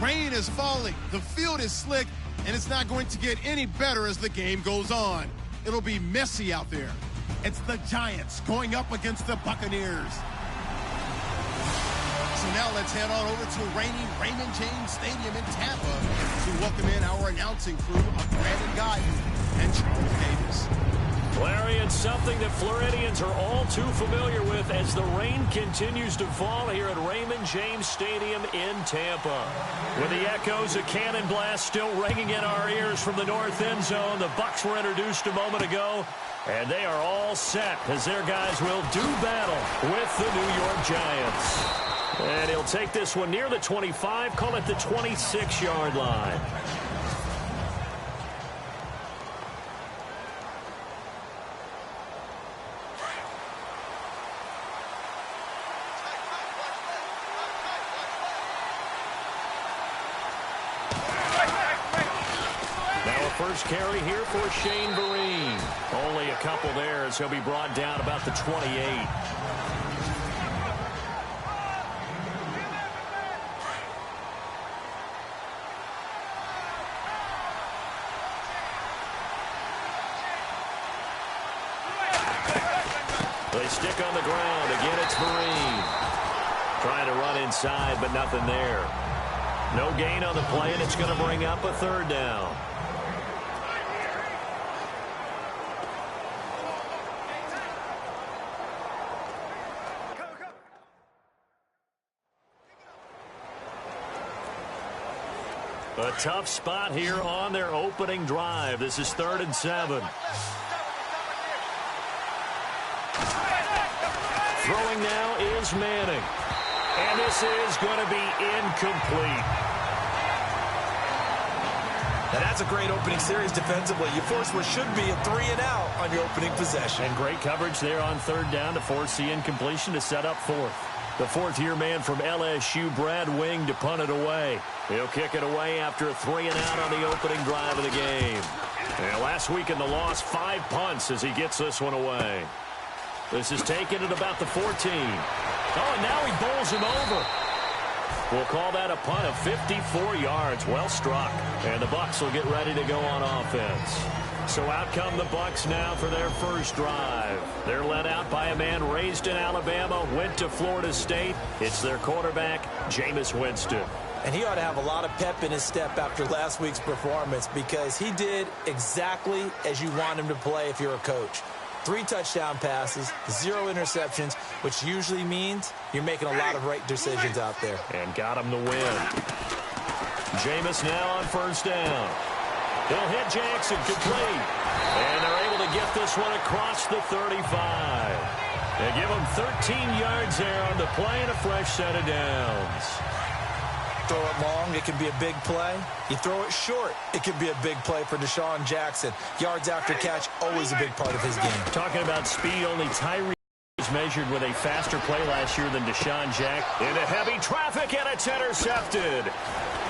Rain is falling, the field is slick, and it's not going to get any better as the game goes on. It'll be messy out there. It's the Giants going up against the Buccaneers. So now let's head on over to rainy Raymond James Stadium in Tampa to welcome in our announcing crew of Brandon Guyton and Charles Davis. Larry, it's something that Floridians are all too familiar with as the rain continues to fall here at Raymond James Stadium in Tampa. With the echoes of cannon blast still ringing in our ears from the north end zone, the Bucs were introduced a moment ago, and they are all set as their guys will do battle with the New York Giants. And he'll take this one near the 25, call it the 26-yard line. First carry here for Shane Vereen. Only a couple there as he'll be brought down about the 28. They stick on the ground. Again, it's Vereen. Trying to run inside, but nothing there. No gain on the play, and it's going to bring up a third down. A tough spot here on their opening drive. This is 3rd and 7. Throwing now is Manning. And this is going to be incomplete. And that's a great opening series defensively. You force what should be a 3-and-out on your opening possession. And great coverage there on 3rd down to force the incompletion to set up 4th. The 4th-year man from LSU, Brad Wing, to punt it away. He'll kick it away after a 3-and-out on the opening drive of the game. And last week in the loss, 5 punts as he gets this one away. This is taken at about the 14. Oh, and now he bowls him over. We'll call that a punt of 54 yards. Well struck. And the Bucs will get ready to go on offense. So out come the Bucs now for their first drive. They're led out by a man raised in Alabama, went to Florida State. It's their quarterback, Jameis Winston. And he ought to have a lot of pep in his step after last week's performance because he did exactly as you want him to play if you're a coach. 3 touchdown passes, 0 interceptions, which usually means you're making a lot of right decisions out there. And got him the win. Jameis now on 1st down. He'll hit Jackson, complete. And they're able to get this one across the 35. They give him 13 yards there on the play and a fresh set of downs. Throw it long, it can be a big play. You throw it short, it can be a big play for Deshaun Jackson. Yards after catch, always a big part of his game. Talking about speed, only Tyree was measured with a faster play last year than Deshaun Jack. Into heavy traffic, and it's intercepted.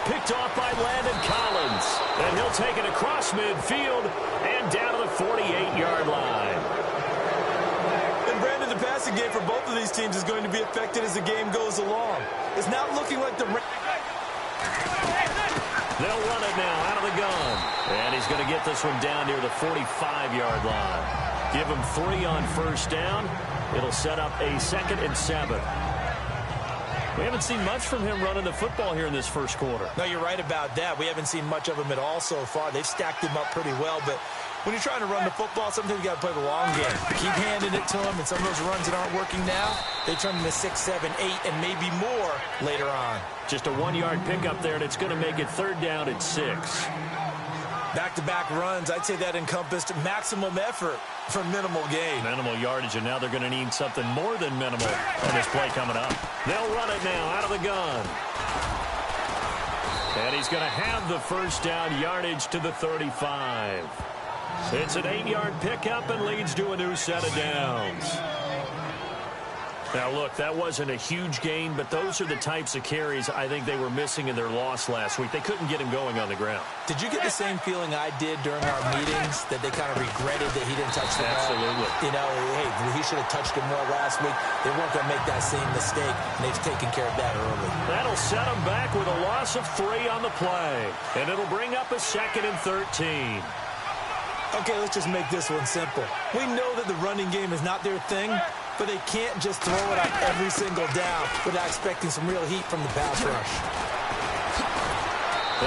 Picked off by Landon Collins. And he'll take it across midfield and down to the 48-yard line. And Brandon, the passing game for both of these teams is going to be affected as the game goes along. It's not looking like the... They'll run it now out of the gun. And he's going to get this one down near the 45-yard line. Give him 3 on 1st down. It'll set up a 2nd and 7. We haven't seen much from him running the football here in this first quarter. No, you're right about that. We haven't seen much of him at all so far. They've stacked him up pretty well, but when you're trying to run the football, sometimes you got to play the long game. Keep handing it to him, and some of those runs that aren't working now, they turn into 6, 7, 8, and maybe more later on. Just a 1-yard pickup there, and it's going to make it 3rd down at 6. Back-to-back runs, I'd say that encompassed maximum effort for minimal gain. Minimal yardage, and now they're going to need something more than minimal on this play coming up. They'll run it now out of the gun. And he's going to have the 1st down, yardage to the 35. It's an 8-yard pickup and leads to a new set of downs. Now, look, that wasn't a huge gain, but those are the types of carries I think they were missing in their loss last week. They couldn't get him going on the ground. Did you get the same feeling I did during our meetings, that they kind of regretted that he didn't touch the ball? Absolutely. You know, hey, he should have touched it more last week. They weren't going to make that same mistake, and they've taken care of that early. That'll set them back with a loss of 3 on the play, and it'll bring up a 2nd and 13. Okay, let's just make this one simple. We know that the running game is not their thing, but they can't just throw it on every single down without expecting some real heat from the pass rush.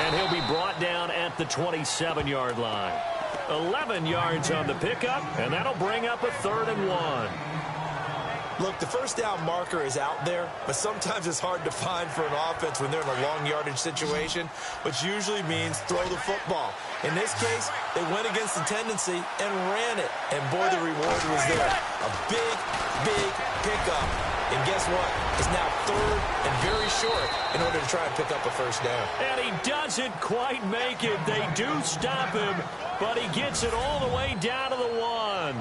And he'll be brought down at the 27-yard line. 11 yards on the pickup, and that'll bring up a 3rd and 1. Look, the first down marker is out there, but sometimes it's hard to find for an offense when they're in a long yardage situation, which usually means throw the football. In this case, they went against the tendency and ran it, and boy, the reward was there. A big, big pickup. And guess what? It's now 3rd and very short in order to try and pick up a first down. And he doesn't quite make it. They do stop him, but he gets it all the way down to the 1.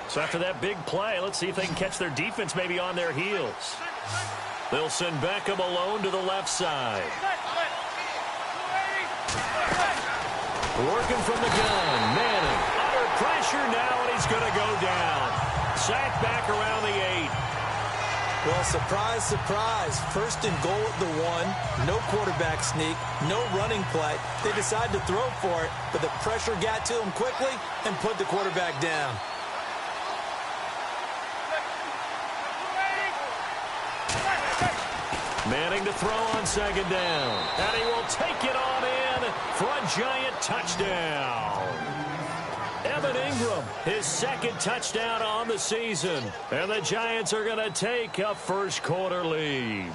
So after that big play, let's see if they can catch their defense maybe on their heels. They'll send Beckham alone to the left side. Working from the gun. Madden under pressure now, and he's going to go down. Sacked back around the 8. Well, surprise, surprise. 1st and goal at the 1. No quarterback sneak. No running play. They decide to throw for it, but the pressure got to him quickly and put the quarterback down. Manning to throw on 2nd down. And he will take it on in for a giant touchdown. Evan Ingram, his 2nd touchdown on the season. And the Giants are going to take a first-quarter lead.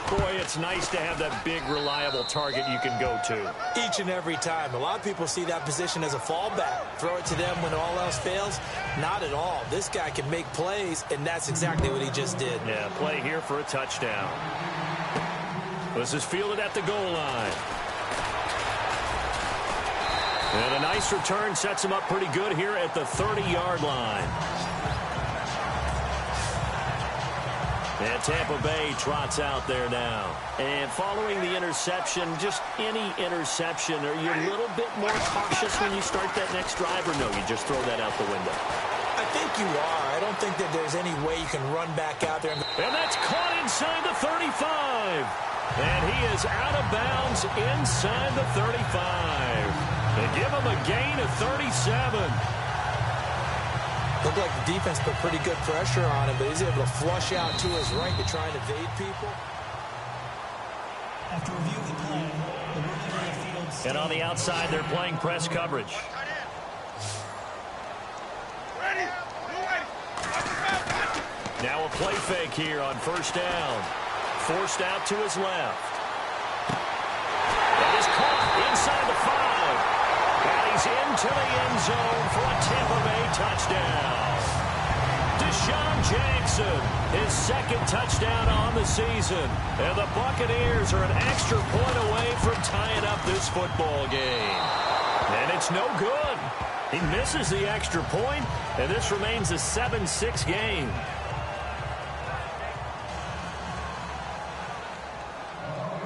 Boy, it's nice to have that big, reliable target you can go to. Each and every time. A lot of people see that position as a fallback. Throw it to them when all else fails. Not at all. This guy can make plays, and that's exactly what he just did. Yeah, play here for a touchdown. This is fielded at the goal line. And a nice return sets him up pretty good here at the 30-yard line. And Tampa Bay trots out there now. And following the interception, just any interception, are you a little bit more cautious when you start that next drive, or no, you just throw that out the window? I think you are. I don't think that there's any way you can run back out there. And that's caught inside the 35. And he is out of bounds inside the 35. They give him a gain of 37. Looked like the defense put pretty good pressure on him, but he's able to flush out to his right to try and evade people. After reviewing the play, the movement of the field. And on the outside, they're playing press coverage. Now a play fake here on 1st down. Forced out to his left. That is caught inside the 5. And he's into the end zone for a Tampa Bay touchdown. Deshaun Jackson, his 2nd touchdown on the season. And the Buccaneers are an extra point away from tying up this football game. And it's no good. He misses the extra point, and this remains a 7-6 game.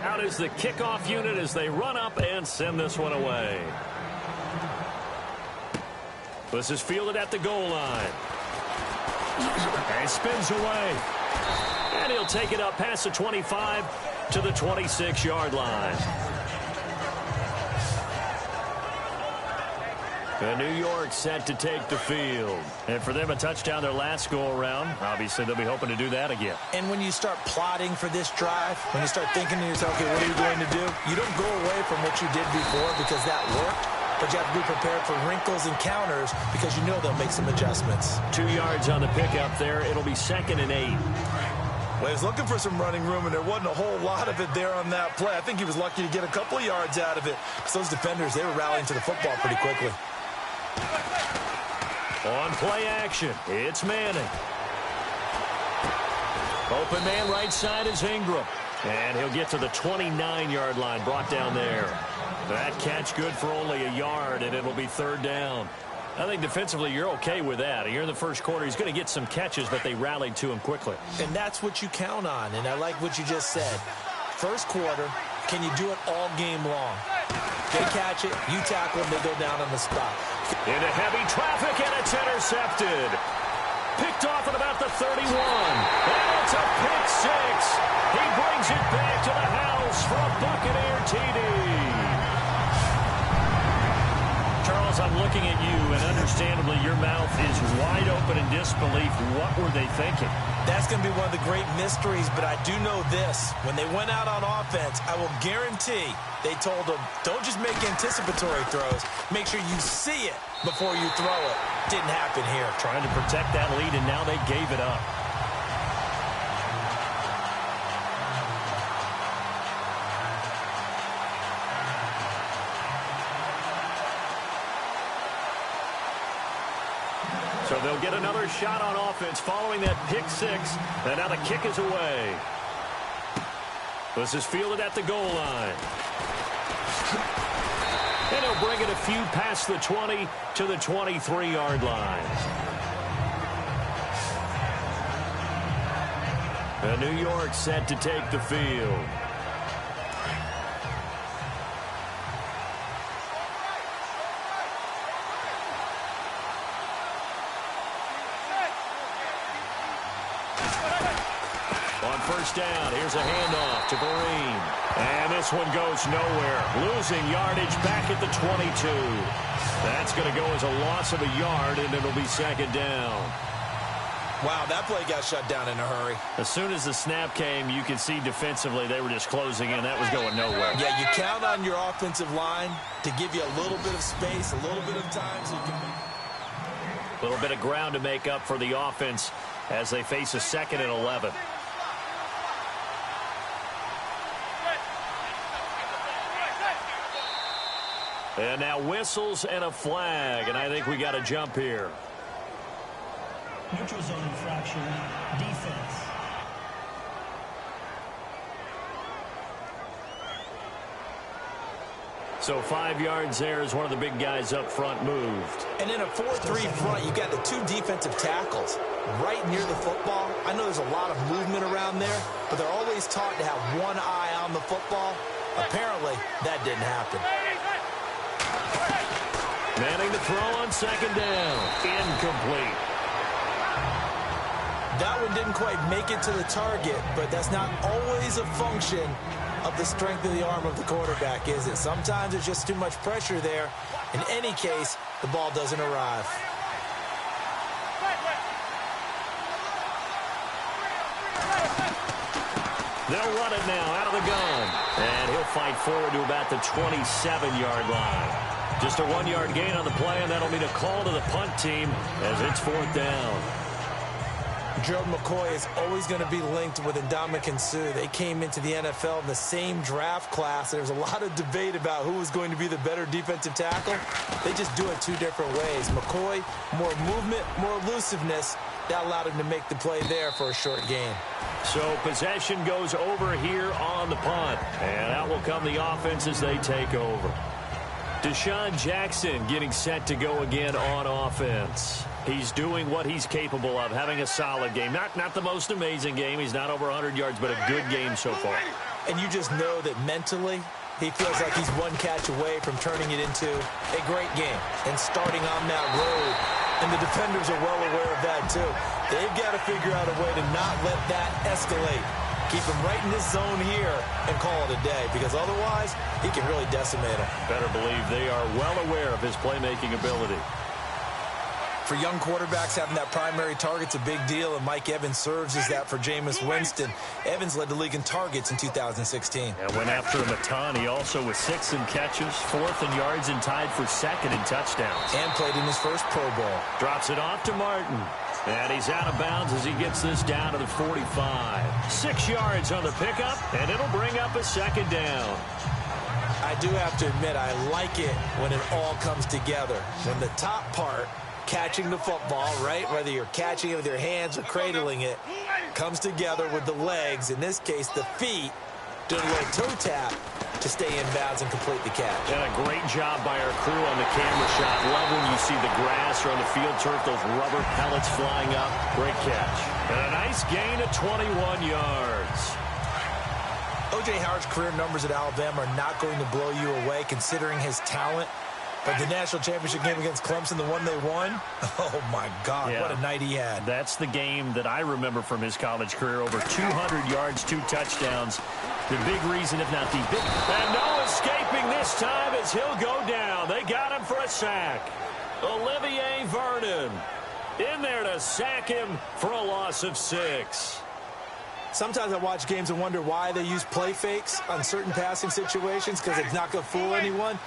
Out is the kickoff unit as they run up and send this one away. This is fielded at the goal line. And spins away. And he'll take it up past the 25 to the 26-yard line. And New York set to take the field. And for them, a touchdown their last go-around. Obviously, they'll be hoping to do that again. And when you start plotting for this drive, when you start thinking to yourself, okay, what are you going to do? You don't go away from what you did before because that worked. But you have to be prepared for wrinkles and counters because you know they'll make some adjustments. 2 yards on the pickup there. It'll be 2nd and 8. Well, he was looking for some running room, and there wasn't a whole lot of it there on that play. I think he was lucky to get a couple of yards out of it because those defenders, they were rallying to the football pretty quickly. On play action, it's Manning. Open man right side is Ingram. And he'll get to the 29-yard line, brought down there. That catch good for only a yard, and it'll be 3rd down. I think defensively you're okay with that. Here in the first quarter, he's going to get some catches, but they rallied to him quickly. And that's what you count on, and I like what you just said. First quarter, can you do it all game long? They catch it, you tackle them, they go down on the spot. Into heavy traffic, and it's intercepted. Picked off at about the 31. And it's a pick six. He brings it back to the house for a Buccaneer TD. Charles, I'm looking at you, and understandably your mouth is wide open in disbelief. What were they thinking? That's going to be one of the great mysteries, but I do know this. When they went out on offense, I will guarantee they told them, don't just make anticipatory throws. Make sure you see it before you throw it. Didn't happen here. Trying to protect that lead, and now they gave it up. So they'll get another shot on offense following that pick six. And now the kick is away. This is fielded at the goal line. And he'll bring it a few past the 20 to the 23-yard line. And New York set to take the field. First down. Here's a handoff to Vereen. And this one goes nowhere. Losing yardage back at the 22. That's going to go as a loss of a yard, and it'll be second down. Wow, that play got shut down in a hurry. As soon as the snap came, you could see defensively they were just closing in. That was going nowhere. Yeah, you count on your offensive line to give you a little bit of space, a little bit of time. So you can... A little bit of ground to make up for the offense as they face a 2nd and 11. And now whistles and a flag, and I think we got a jump here. Neutral zone infraction, defense. So 5 yards there as one of the big guys up front moved. And in a 4-3 front, you got the 2 defensive tackles right near the football. I know there's a lot of movement around there, but they're always taught to have one eye on the football. Apparently, that didn't happen. Manning to throw on second down. Incomplete. That one didn't quite make it to the target, but that's not always a function of the strength of the arm of the quarterback, is it? Sometimes it's just too much pressure there. In any case, the ball doesn't arrive. They'll run it now out of the gun. And he'll fight forward to about the 27-yard line. Just a 1-yard gain on the play, and that'll mean a call to the punt team as it's 4th down. Gerald McCoy is always going to be linked with Ndamukong Suh. They came into the NFL in the same draft class. There's a lot of debate about who was going to be the better defensive tackle. They just do it 2 different ways. McCoy, more movement, more elusiveness. That allowed him to make the play there for a short gain. So possession goes over here on the punt. And out will come the offense as they take over. Deshaun Jackson getting set to go again on offense. He's doing what he's capable of, having a solid game. Not the most amazing game. He's not over 100 yards, but a good game so far. And you just know that mentally, he feels like he's one catch away from turning it into a great game and starting on that road. And the defenders are well aware of that, too. They've got to figure out a way to not let that escalate. Keep him right in this zone here and call it a day, because otherwise he can really decimate him. Better believe they are well aware of his playmaking ability. For young quarterbacks, having that primary target's a big deal, and Mike Evans serves as that for Jameis Winston. Evans led the league in targets in 2016. And went after him a ton. He also was 6th in catches, 4th in yards, and tied for 2nd in touchdowns. And played in his first Pro Bowl. Drops it off to Martin. And he's out of bounds as he gets this down to the 45. 6 yards on the pickup, and it'll bring up a 2nd down. I do have to admit, I like it when it all comes together. When the top part, catching the football, right, whether you're catching it with your hands or cradling it, comes together with the legs, in this case the feet, doing a little toe tap to to stay in bounds and complete the catch. And a great job by our crew on the camera shot. Love when you see the grass or on the field turf, those rubber pellets flying up. Great catch. And a nice gain of 21 yards. O.J. Howard's career numbers at Alabama are not going to blow you away considering his talent. But the national championship game against Clemson, the one they won, oh, my God, what a night he had. That's the game that I remember from his college career. Over 200 yards, 2 touchdowns. The big reason, if not the big. And no escaping this time as he'll go down. They got him for a sack. Olivier Vernon in there to sack him for a loss of 6. Sometimes I watch games and wonder why they use play fakes on certain passing situations because it's not going to fool anyone.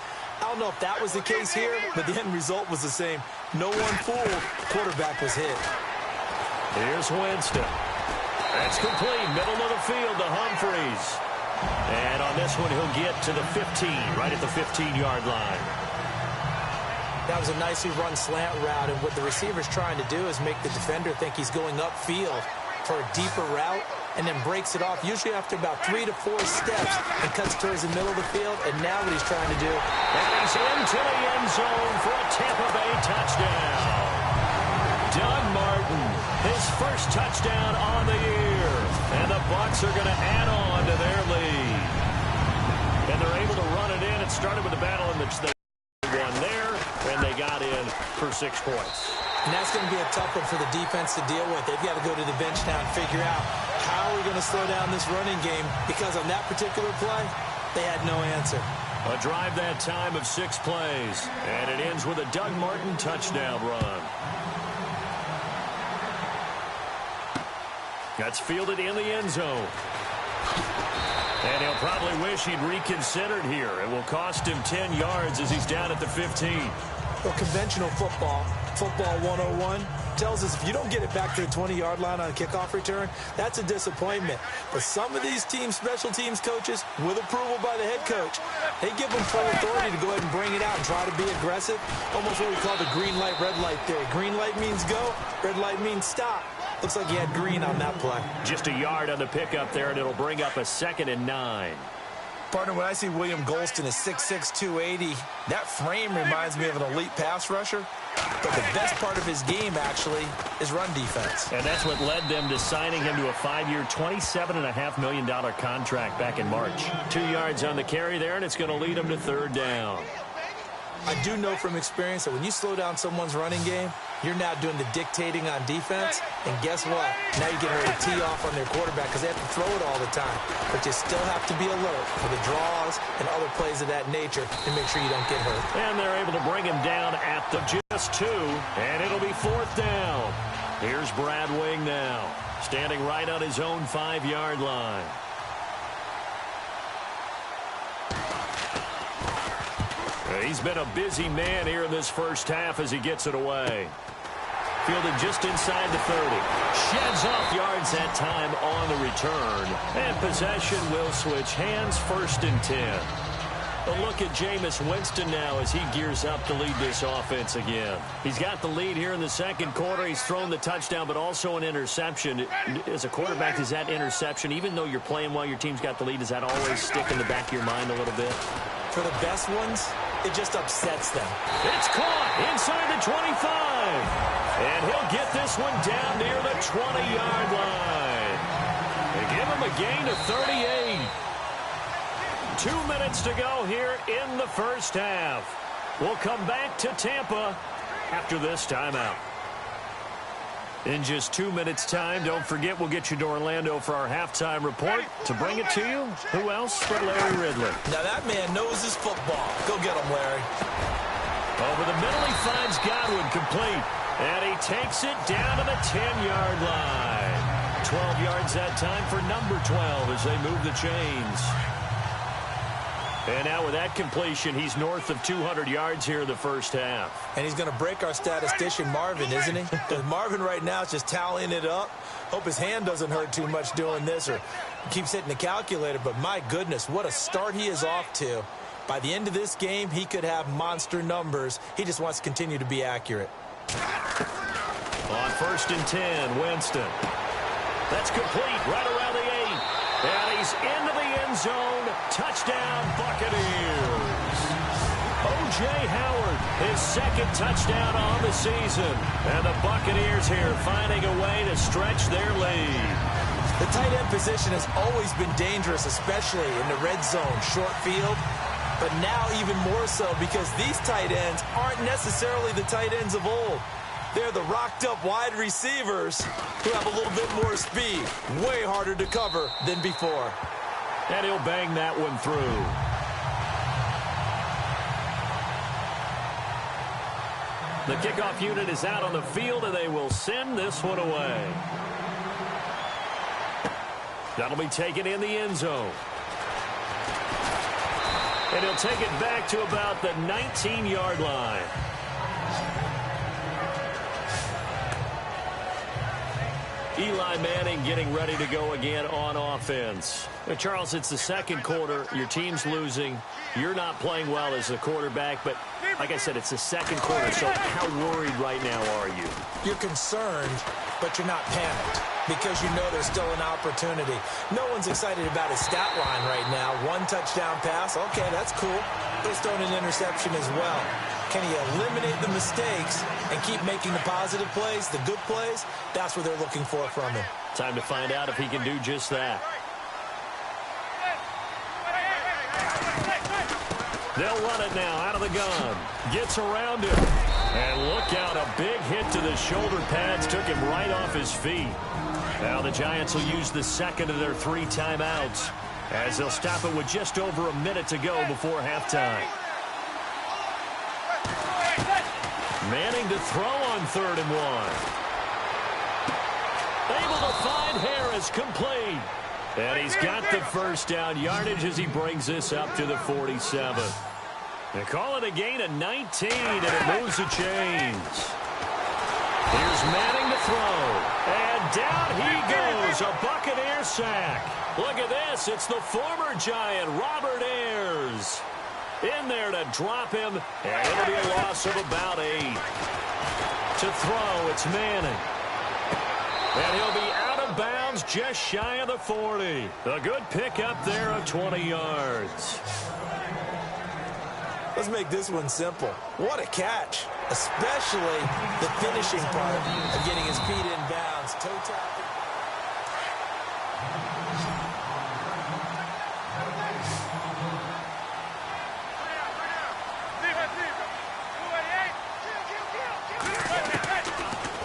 I don't know if that was the case here, but the end result was the same. No one fooled. Quarterback was hit. Here's Winston. That's complete. Middle of the field to Humphreys. And on this one, he'll get to the 15, right at the 15-yard line. That was a nicely run slant route, and what the receiver's trying to do is make the defender think he's going upfield for a deeper route, and then breaks it off, usually after about 3 to 4 steps, and cuts towards the middle of the field. And now what he's trying to do, and he's into the end zone for a Tampa Bay touchdown. Doug Martin, his first touchdown on the year, and the Bucs are going to add on to their lead. And they're able to run it in. It started with a battle in which they won there, and they got in for 6 points. And that's going to be a tough one for the defense to deal with. They've got to go to the bench now and figure out how are we going to slow down this running game, because on that particular play, they had no answer. A drive that time of 6 plays, and it ends with a Doug Martin touchdown run. That's fielded in the end zone. And he'll probably wish he'd reconsidered here. It will cost him 10 yards as he's down at the 15. Well, conventional football 101, tells us if you don't get it back to the 20-yard line on a kickoff return, that's a disappointment. But some of these teams, special teams coaches, with approval by the head coach, they give them full authority to go ahead and bring it out and try to be aggressive. Almost what we call the green light, red light theory. Green light means go, red light means stop. Looks like he had green on that play. Just a yard on the pickup there, and it'll bring up a 2nd and 9. Partner, when I see William Golston is 6'6", 280, that frame reminds me of an elite pass rusher. But the best part of his game, actually, is run defense. And that's what led them to signing him to a 5-year, $27.5 million contract back in March. 2 yards on the carry there, and it's going to lead him to 3rd down. I do know from experience that when you slow down someone's running game, you're now doing the dictating on defense. And guess what? Now you're getting ready to tee off on their quarterback because they have to throw it all the time. But you still have to be alert for the draws and other plays of that nature to make sure you don't get hurt. And they're able to bring him down at the just 2, and it'll be 4th down. Here's Brad Wing now, standing right on his own 5-yard line. He's been a busy man here in this first half as he gets it away. Fielded just inside the 30. Sheds off yards that time on the return. And possession will switch hands, 1st and 10. A look at Jameis Winston now as he gears up to lead this offense again. He's got the lead here in the 2nd quarter. He's thrown the touchdown, but also an interception. As a quarterback, is that interception, even though you're playing while your team's got the lead, does that always stick in the back of your mind a little bit? For the best ones, it just upsets them. It's caught inside the 25. And he'll get this one down near the 20-yard line. They give him a gain of 38. 2 minutes to go here in the first half. We'll come back to Tampa after this timeout. In just 2 minutes' time, don't forget we'll get you to Orlando for our halftime report. To bring it to you, who else but Larry Ridley? Now that man knows his football. Go get him, Larry. Over the middle, he finds Godwin complete. And he takes it down to the 10-yard line. 12 yards that time for number 12 as they move the chains. And now with that completion, he's north of 200 yards here in the first half. And he's going to break our statistician, Marvin, isn't he? Because Marvin right now is just tallying it up. Hope his hand doesn't hurt too much doing this or keeps hitting the calculator. But my goodness, what a start he is off to. By the end of this game, he could have monster numbers. He just wants to continue to be accurate. On 1st and 10, Winston. That's complete right around the 8. And he's into the end zone Touchdown, Buccaneers. O.J. Howard, his second touchdown on the season. And the Buccaneers here finding a way to stretch their lead. The tight end position has always been dangerous, especially in the red zone, short field. But now even more so because these tight ends aren't necessarily the tight ends of old. They're the rocked-up wide receivers who have a little bit more speed. Way harder to cover than before. And he'll bang that one through. The kickoff unit is out on the field, and they will send this one away. That'll be taken in the end zone. And he'll take it back to about the 19-yard line. Eli Manning getting ready to go again on offense. Charles, it's the second quarter. Your team's losing. You're not playing well as a quarterback, but like I said, it's the second quarter, so how worried right now are you? You're concerned, but you're not panicked because you know there's still an opportunity. No one's excited about his stat line right now. One touchdown pass, okay, that's cool. He's thrown an interception as well. Can he eliminate the mistakes and keep making the positive plays, the good plays? That's what they're looking for from him. Time to find out if he can do just that. They'll run it now out of the gun. Gets around him. And look out, a big hit to the shoulder pads took him right off his feet. Now the Giants will use the second of their 3 timeouts as they'll stop it with just over a minute to go before halftime. Manning to throw on 3rd and 1. Able to find Harris, complete. And he's got the first down yardage as he brings this up to the 47. They call it a gain of 19, and it moves the chains. Here's Manning to throw. And down he goes, a Buccaneer sack. Look at this, it's the former Giant, Robert Ayers. In there to drop him, and it'll be a loss of about 8. To throw, it's Manning. And he'll be out of bounds just shy of the 40. A good pickup there of 20 yards. Let's make this one simple. What a catch, especially the finishing part of getting his feet in bounds. Toe tap.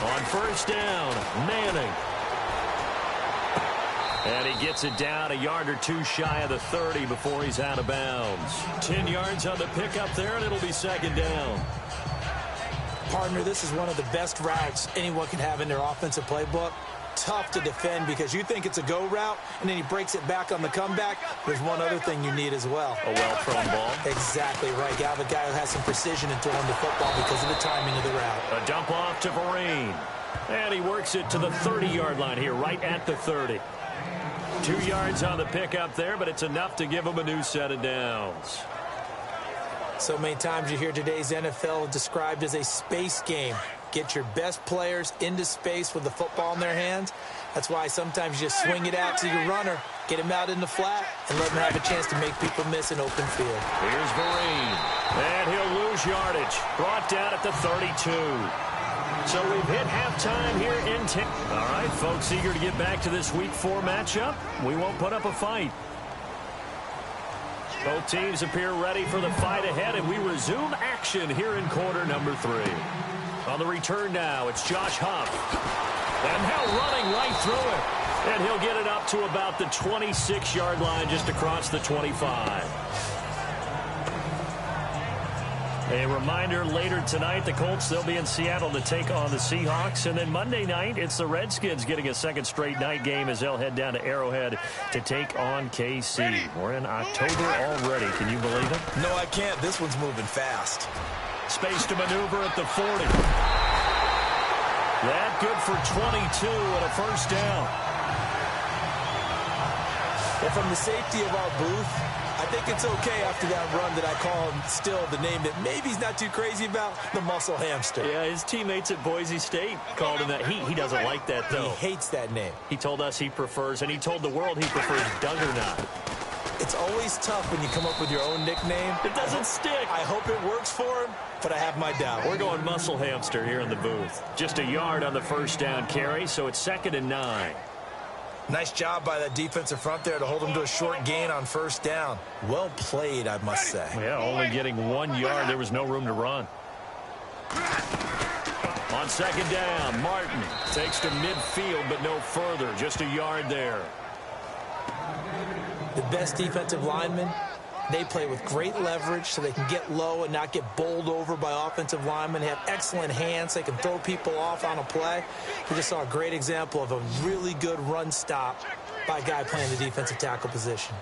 On first down, Manning. And he gets it down a yard or 2 shy of the 30 before he's out of bounds. 10 yards on the pickup there, and it'll be second down. Partner, this is one of the best routes anyone can have in their offensive playbook. Tough to defend because you think it's a go route, and then he breaks it back on the comeback. There's one other thing you need as well. A well-thrown ball. Exactly right. You have a guy who has some precision in throwing the football because of the timing of the route. A dump off to Vereen. And he works it to the 30-yard line here, right at the 30. 2 yards on the pickup there, but it's enough to give him a new set of downs. So many times you hear today's NFL described as a space game. Get your best players into space with the football in their hands. That's why sometimes you just swing it out to your runner, get him out in the flat, and let him have a chance to make people miss an open field. Here's Vereen. And he'll lose yardage. Brought down at the 32. So we've hit halftime here in Tampa. All right, folks, eager to get back to this Week 4 matchup. We won't put up a fight. Both teams appear ready for the fight ahead, and we resume action here in quarter number 3. On the return now, it's Josh Huff. And now running right through it. And he'll get it up to about the 26-yard line just across the 25. A reminder, later tonight, the Colts, they'll be in Seattle to take on the Seahawks. And then Monday night, it's the Redskins getting a second straight night game as they'll head down to Arrowhead to take on KC. We're in October already. Can you believe it? No, I can't. This one's moving fast. Space to maneuver at the 40. That good for 22 and a first down. Well, from the safety of our booth, I think it's okay after that run that I call him still the name that maybe he's not too crazy about, the muscle hamster. Yeah, his teammates at Boise State called him that. He doesn't like that, though. He hates that name. He told us he prefers, and he told the world he prefers Duggernaut. It's always tough when you come up with your own nickname. It doesn't stick. I hope it works for him, but I have my doubts. We're going muscle hamster here in the booth. Just a yard on the first down carry, so it's 2nd and 9. Nice job by that defensive front there to hold him to a short gain on first down. Well played, I must say. Yeah, only getting 1 yard. There was no room to run. On 2nd down, Martin takes to midfield, but no further. Just a yard there. The best defensive linemen, they play with great leverage so they can get low and not get bowled over by offensive linemen. They have excellent hands. They can throw people off on a play. We just saw a great example of a really good run stop by a guy playing the defensive tackle position.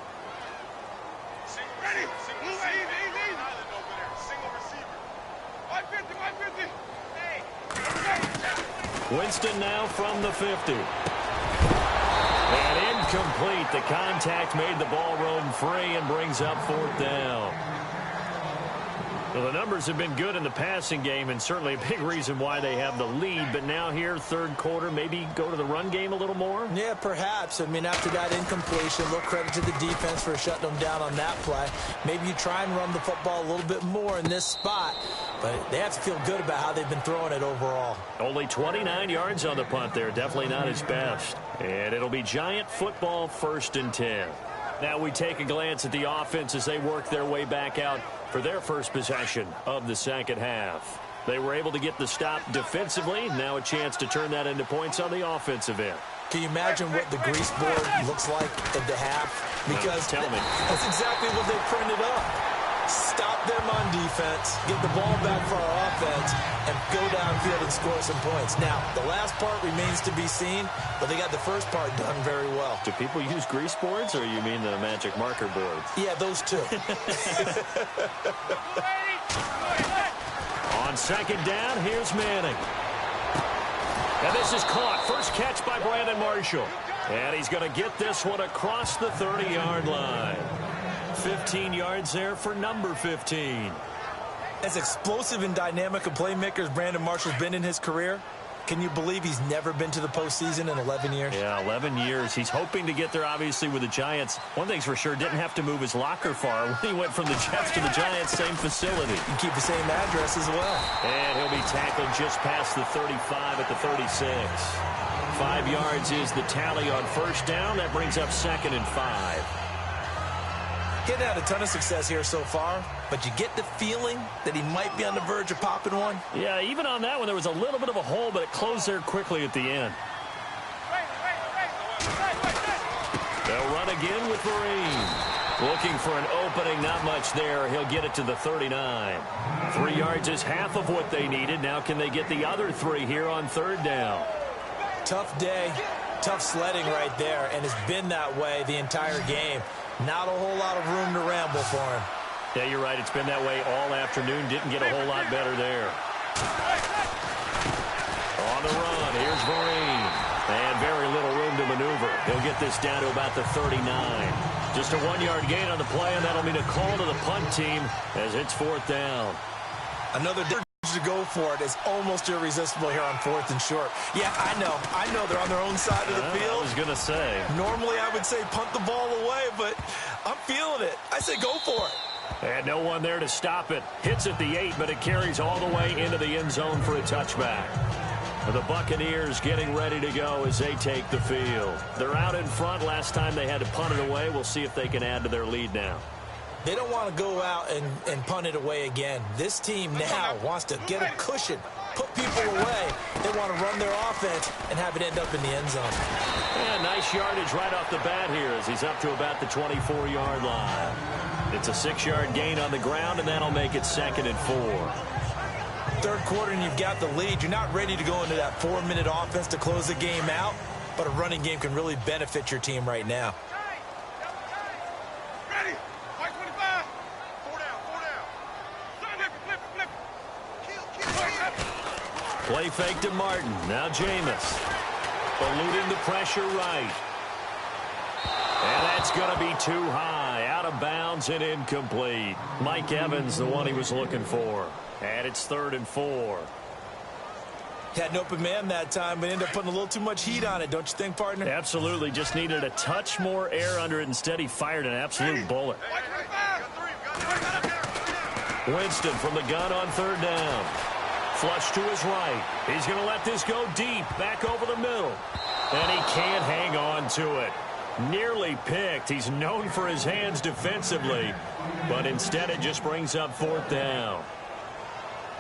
Winston now from the 50. And incomplete. The contact made the ball roam free and brings up 4th down. Well, the numbers have been good in the passing game and certainly a big reason why they have the lead. But now here, 3rd quarter, maybe go to the run game a little more? Yeah, perhaps. I mean, after that incompletion, a little credit to the defense for shutting them down on that play. Maybe you try and run the football a little bit more in this spot. But they have to feel good about how they've been throwing it overall. Only 29 yards on the punt there. Definitely not his best. And it'll be Giant football, 1st and 10. Now we take a glance at the offense as they work their way back out for their first possession of the 2nd half. They were able to get the stop defensively. Now a chance to turn that into points on the offensive end. Can you imagine what the grease board looks like at the half? Because tell me. That's exactly what they printed up. Stop them on defense, get the ball back for our offense, and go downfield and score some points. Now, the last part remains to be seen, but they got the first part done very well. Do people use grease boards, or you mean the magic marker boards? Yeah, those two. On 2nd down, here's Manning. And this is caught. First catch by Brandon Marshall. And he's going to get this one across the 30-yard line. 15 yards there for number 15. As explosive and dynamic a playmaker as Brandon Marshall's been in his career, can you believe he's never been to the postseason in 11 years? Yeah, 11 years. He's hoping to get there, obviously, with the Giants. One thing's for sure, didn't have to move his locker far. When he went from the Jets to the Giants, same facility. You can keep the same address as well. And he'll be tackled just past the 35 at the 36. 5 yards is the tally on first down. That brings up 2nd and 5. Getting had a ton of success here so far, but you get the feeling that he might be on the verge of popping one. Yeah, even on that one, there was a little bit of a hole, but it closed there quickly at the end. They'll run again with Marine. Looking for an opening, not much there. He'll get it to the 39. 3 yards is half of what they needed. Now can they get the other 3 here on 3rd down? Tough day, tough sledding right there, and it's been that way the entire game. Not a whole lot of room to ramble for him. Yeah, you're right. It's been that way all afternoon. Didn't get a whole lot better there. On the run, here's Marine. And very little room to maneuver. He'll get this down to about the 39. Just a 1-yard gain on the play, and that'll mean a call to the punt team as it's 4th down. Another to go for it is almost irresistible here on 4th and short. Yeah, I know they're on their own side of the field. I was going to say. Normally I would say punt the ball away, but I'm feeling it. I say go for it. And no one there to stop it. Hits at the 8, but it carries all the way into the end zone for a touchback. The Buccaneers getting ready to go as they take the field. They're out in front. Last time they had to punt it away. We'll see if they can add to their lead now. They don't want to go out and punt it away again. This team now wants to get a cushion, put people away. They want to run their offense and have it end up in the end zone. Yeah, nice yardage right off the bat here as he's up to about the 24-yard line. It's a 6-yard gain on the ground, and that'll make it 2nd and 4. 3rd quarter, and you've got the lead. You're not ready to go into that 4-minute offense to close the game out, but a running game can really benefit your team right now. Play fake to Martin. Now Jameis. Eluding the pressure right. And that's going to be too high. Out of bounds and incomplete. Mike Evans, the one he was looking for. And it's 3rd and 4. Had an open man that time, but ended up putting a little too much heat on it, don't you think, partner? Absolutely. Just needed a touch more air under it. Instead, he fired an absolute bullet. Winston from the gun on third down. Flush to his right. He's going to let this go deep, back over the middle. And he can't hang on to it. Nearly picked. He's known for his hands defensively, but instead it just brings up fourth down.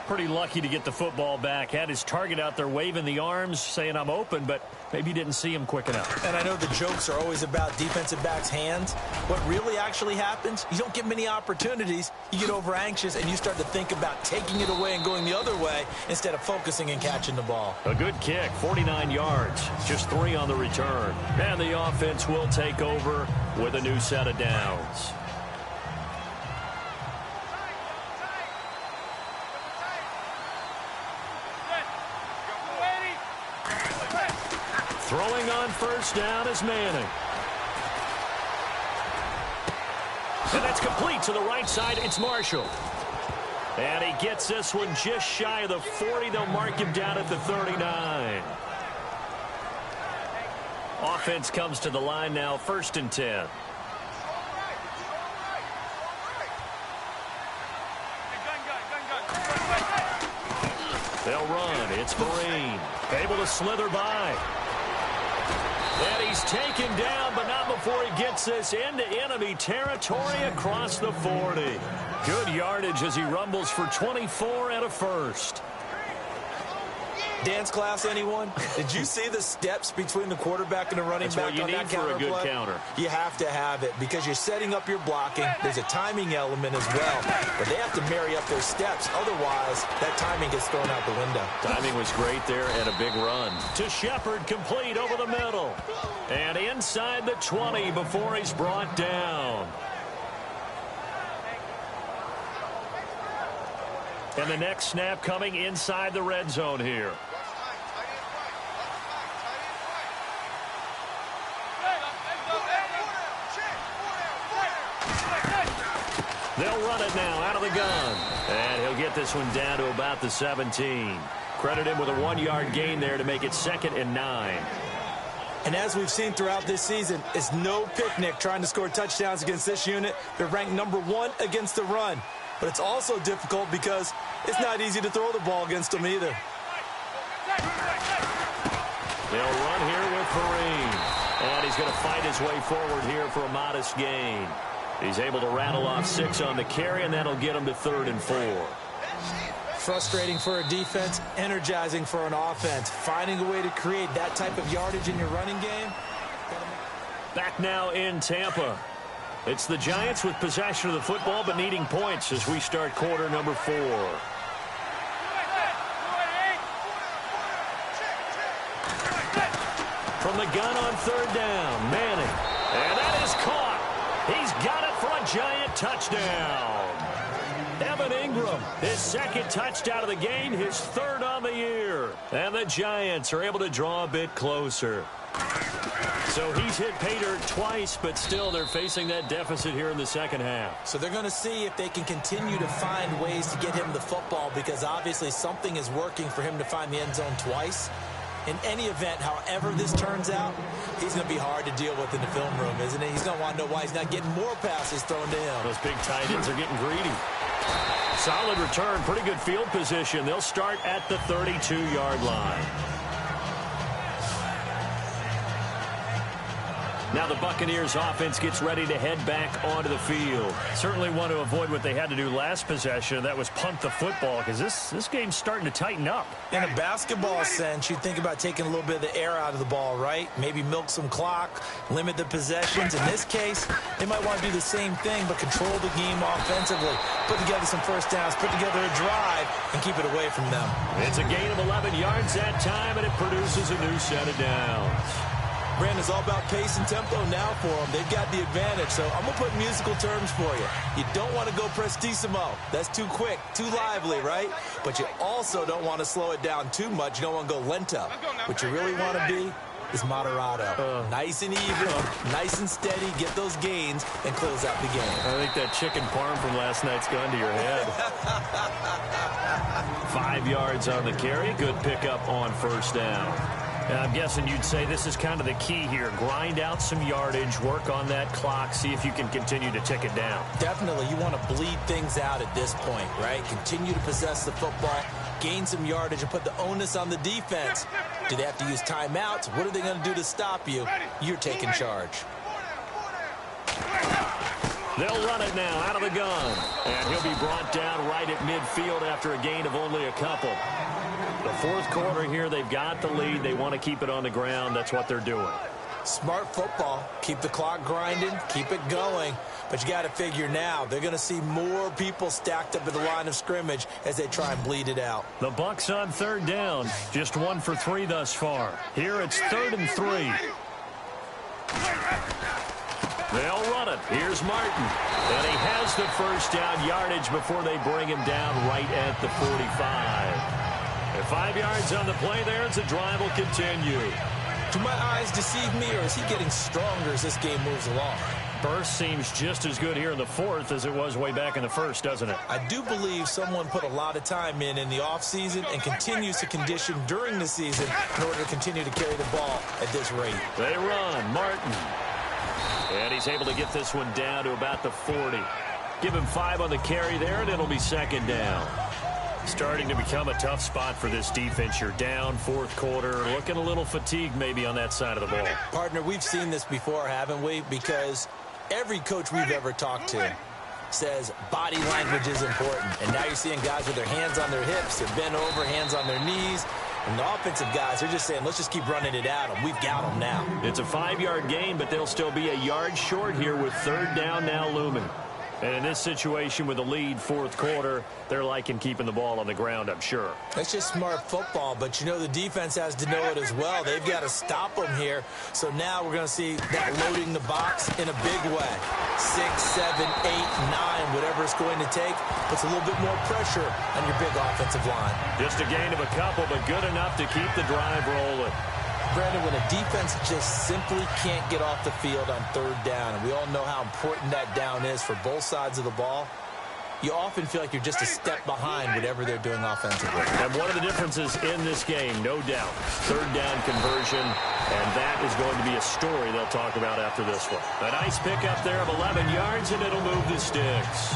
Pretty lucky to get the football back. Had his target out there waving the arms, saying I'm open, but maybe didn't see him quick enough. And I know the jokes are always about defensive backs' hands. What really actually happens, you don't get many opportunities. You get over anxious, and you start to think about taking it away and going the other way instead of focusing and catching the ball. A good kick, 49 yards, just 3 on the return. And the offense will take over with a new set of downs. Throwing on first down is Manning. And that's complete to the right side. It's Marshall. And he gets this one just shy of the 40. They'll mark him down at the 39. Offense comes to the line now, 1st and 10. They'll run. It's Vereen. Able to slither by. And he's taken down, but not before he gets this into enemy territory across the 40. Good yardage as he rumbles for 24 and a first. Dance class, anyone? Did you see the steps between the quarterback and the running back on that counter play? That's what you need for a good counter. You have to have it because you're setting up your blocking. There's a timing element as well. But they have to marry up their steps. Otherwise, that timing gets thrown out the window. Timing was great there and a big run. To Shepard, complete over the middle. And inside the 20 before he's brought down. And the next snap coming inside the red zone here. They'll run it now out of the gun. And he'll get this one down to about the 17. Credit him with a 1-yard gain there to make it 2nd and 9. And as we've seen throughout this season, it's no picnic trying to score touchdowns against this unit. They're ranked number 1 against the run. But it's also difficult because it's not easy to throw the ball against them either. They'll run here with Vereen. And he's going to fight his way forward here for a modest gain. He's able to rattle off 6 on the carry, and that'll get him to 3rd and 4. Frustrating for a defense, energizing for an offense. Finding a way to create that type of yardage in your running game. Back now in Tampa. It's the Giants with possession of the football, but needing points as we start quarter number 4. From the gun on 3rd down, Manning. And that is caught. He's got it for a Giant touchdown. Evan Ingram, his 2nd touchdown of the game, his 3rd on the year. And the Giants are able to draw a bit closer. So he's hit pay dirt twice, but still they're facing that deficit here in the second half. So they're going to see if they can continue to find ways to get him the football because obviously something is working for him to find the end zone twice. In any event, however this turns out, he's going to be hard to deal with in the film room, isn't he? He's going to want to know why he's not getting more passes thrown to him. Those big tight ends are getting greedy. Solid return, pretty good field position. They'll start at the 32-yard line. Now the Buccaneers offense gets ready to head back onto the field. Certainly want to avoid what they had to do last possession. That was punt the football because this game's starting to tighten up. In a basketball sense, you think about taking a little bit of the air out of the ball, right? Maybe milk some clock, limit the possessions. In this case, they might want to do the same thing but control the game offensively. Put together some first downs, put together a drive, and keep it away from them. It's a gain of 11 yards that time, and it produces a new set of downs. Brandon's all about pace and tempo now for them. They've got the advantage, so I'm going to put musical terms for you. You don't want to go prestissimo. That's too quick, too lively, right? But you also don't want to slow it down too much. You don't want to go lento. What you really want to be is Moderado. Nice and even, nice and steady, get those gains, and close out the game. I think that chicken parm from last night's gone to your head. 5 yards on the carry. Good pickup on first down. And I'm guessing you'd say this is kind of the key here. Grind out some yardage, work on that clock, see if you can continue to tick it down. Definitely. You want to bleed things out at this point, right? Continue to possess the football, gain some yardage, and put the onus on the defense. Do they have to use timeouts? What are they going to do to stop you? You're taking charge. They'll run it now out of the gun. And he'll be brought down right at midfield after a gain of only a couple. The fourth quarter here, they've got the lead. They want to keep it on the ground. That's what they're doing. Smart football. Keep the clock grinding. Keep it going. But you got to figure now, they're going to see more people stacked up at the line of scrimmage as they try and bleed it out. The Bucs on third down. Just 1 for 3 thus far. Here it's 3rd and 3. They'll run it. Here's Martin. And he has the first down yardage before they bring him down right at the 45. And 5 yards on the play there as the drive will continue. Do my eyes deceive me, or is he getting stronger as this game moves along? Burst seems just as good here in the fourth as it was way back in the first, doesn't it? I do believe someone put a lot of time in the offseason and continues to condition during the season in order to continue to carry the ball at this rate. They run. Martin. And he's able to get this one down to about the 40. Give him 5 on the carry there, and it'll be 2nd down. Starting to become a tough spot for this defense. You're down, fourth quarter, looking a little fatigued maybe on that side of the ball. Partner, we've seen this before, haven't we? Because every coach we've ever talked to says body language is important. And now you're seeing guys with their hands on their hips, they're bent over, hands on their knees. And the offensive guys are just saying, let's just keep running it at them. We've got them now. It's a 5-yard gain, but they'll still be a yard short here with 3rd down now looming. And in this situation with a lead, fourth quarter, they're liking keeping the ball on the ground, I'm sure. That's just smart football, but you know the defense has to know it as well. They've got to stop them here. So now we're going to see that loading the box in a big way. 6, 7, 8, 9, whatever it's going to take, puts a little bit more pressure on your big offensive line. Just a gain of a couple, but good enough to keep the drive rolling. Brandon, when a defense just simply can't get off the field on 3rd down, and we all know how important that down is for both sides of the ball, you often feel like you're just a step behind whatever they're doing offensively. And one of the differences in this game, no doubt, 3rd down conversion, and that is going to be a story they'll talk about after this one. A nice pickup there of 11 yards, and it'll move the sticks.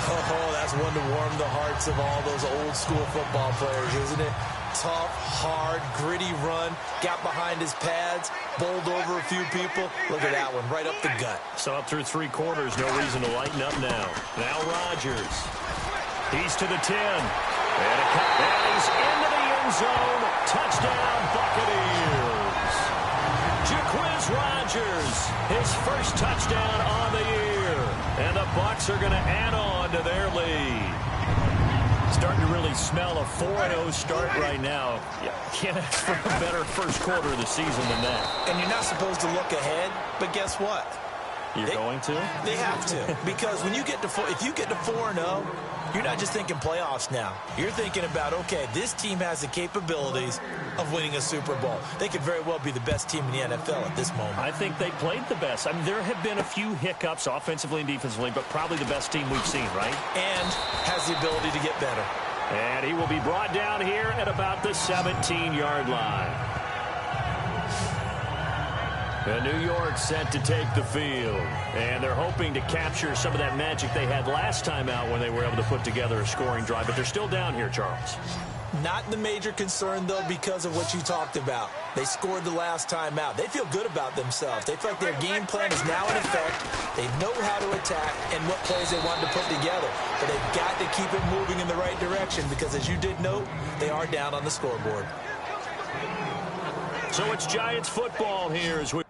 Oh, that's one to warm the hearts of all those old-school football players, isn't it? Tough, hard, gritty run, got behind his pads, bowled over a few people. Look at that one, right up the gut. So up through 3 quarters, no reason to lighten up now. Now Rodgers. He's to the 10. And he's into the end zone. Touchdown, Buccaneers. Jaquiz Rodgers, his first touchdown on the year. And the Bucs are going to add on to their lead. Starting to really smell a 4-0 start right now. You can't ask for a better first quarter of the season than that. And you're not supposed to look ahead, but guess what? You're going to? They have to. Because when you get to if you get to 4-0, you're not just thinking playoffs now. You're thinking about, okay, this team has the capabilities of winning a Super Bowl. They could very well be the best team in the NFL at this moment. I think they played the best. I mean, there have been a few hiccups offensively and defensively, but probably the best team we've seen, right? And has the ability to get better. And he will be brought down here at about the 17-yard line. And New York set to take the field. And they're hoping to capture some of that magic they had last time out when they were able to put together a scoring drive. But they're still down here, Charles. Not the major concern, though, because of what you talked about. They scored the last time out. They feel good about themselves. They feel like their game plan is now in effect. They know how to attack and what plays they want to put together. But they've got to keep it moving in the right direction because, as you did note, they are down on the scoreboard. So it's Giants football here as we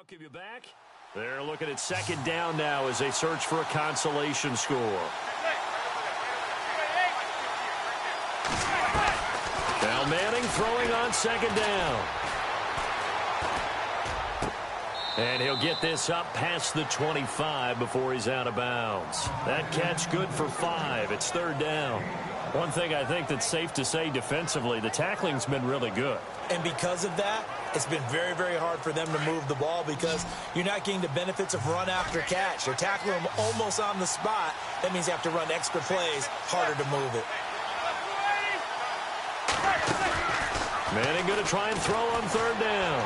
Welcome you back. They're looking at second down now as they search for a consolation score. Now Manning throwing on second down. And he'll get this up past the 25 before he's out of bounds. That catch good for 5. It's third down. One thing I think that's safe to say defensively, the tackling's been really good. And because of that, it's been very, very hard for them to move the ball because you're not getting the benefits of run after catch. They're tackling them almost on the spot. That means you have to run extra plays, harder to move it. Manning going to try and throw on third down.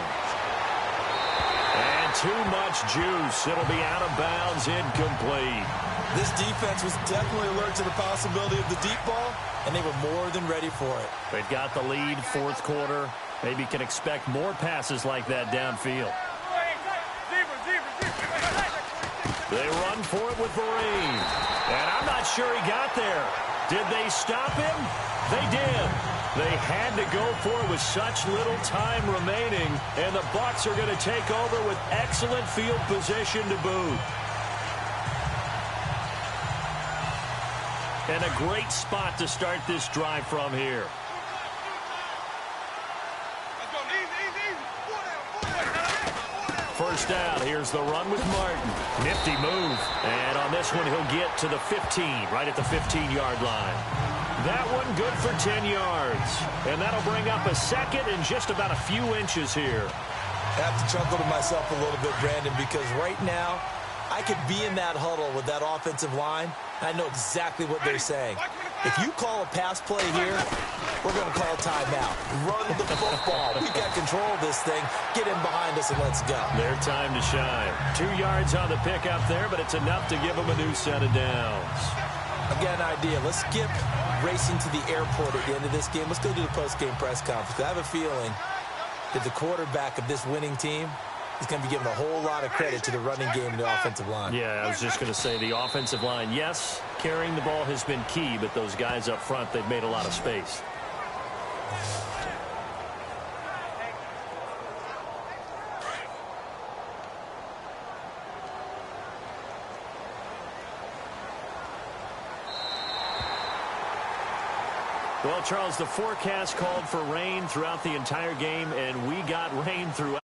And too much juice. It'll be out of bounds, incomplete. This defense was definitely alert to the possibility of the deep ball, and they were more than ready for it. They've got the lead, fourth quarter. Maybe can expect more passes like that downfield. They run for it with the rain. And I'm not sure he got there. Did they stop him? They did. They had to go for it with such little time remaining, and the Bucs are going to take over with excellent field position to boot. And a great spot to start this drive from here. First down, here's the run with Martin. Nifty move. And on this one, he'll get to the 15, right at the 15-yard line. That one good for 10 yards. And that'll bring up a second and just about a few inches here. I have to chuckle to myself a little bit, Brandon, because right now, I could be in that huddle with that offensive line. I know exactly what they're saying. If you call a pass play here, we're going to call timeout. Run the football. We got control of this thing. Get in behind us and let's go. Their time to shine. 2 yards on the pickup there, but it's enough to give them a new set of downs. Again, idea. Let's skip racing to the airport at the end of this game. Let's go do the post-game press conference. I have a feeling that the quarterback of this winning team is going to be giving a whole lot of credit to the running game and the offensive line. Yeah, I was just going to say the offensive line, yes, carrying the ball has been key, but those guys up front, they've made a lot of space. Well, Charles, the forecast called for rain throughout the entire game, and we got rain throughout.